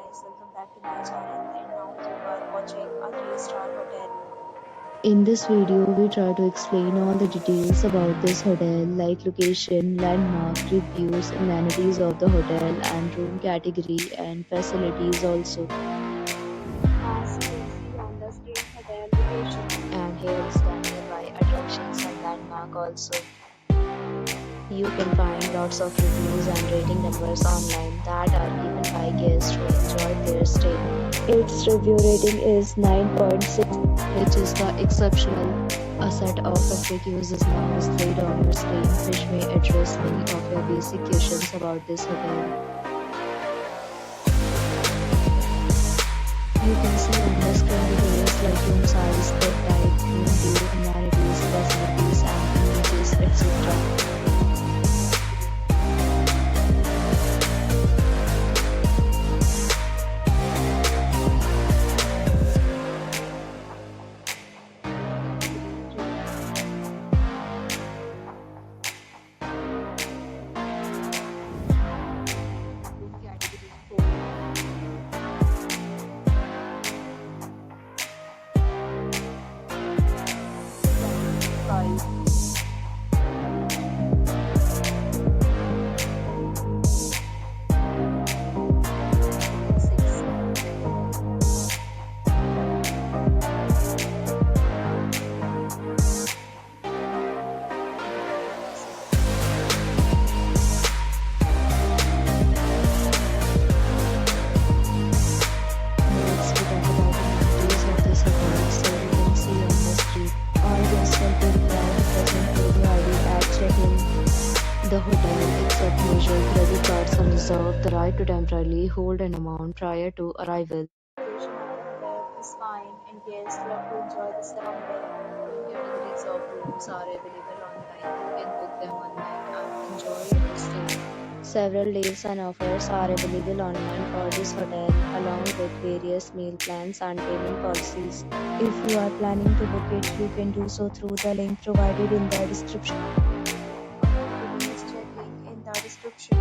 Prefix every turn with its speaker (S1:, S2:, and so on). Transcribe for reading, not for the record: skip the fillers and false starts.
S1: guys, welcome back to my channel and now you are watching a 3-star hotel.
S2: In this video, we try to explain all the details about this hotel like location, landmark, reviews, amenities of the hotel and room category and facilities also.
S1: As you can see on the screen, hotel location.
S2: And here is the nearby attractions and landmark also. You can find lots of reviews and rating numbers online that are given by guests who enjoyed their stay. Its review rating is 9.6, which is the exceptional. A set of FAQs is now displayed on your screen, which may address many of your basic questions about this hotel. You can see on the screen details like room size, bed type, room view, amenities, facilities, and images, etc. The hotel accepts major credit cards and reserves the right to temporarily hold an amount prior to arrival.
S1: Location of the hotel is fine and guests love to enjoy the surrounding.
S2: Two categories of rooms are available online. You can book them online and enjoy your stay. Several deals and offers are available online for this hotel, along with various meal plans and payment policies. If you are planning to book it, you can do so through the link provided in the description.
S1: Please check link in the description.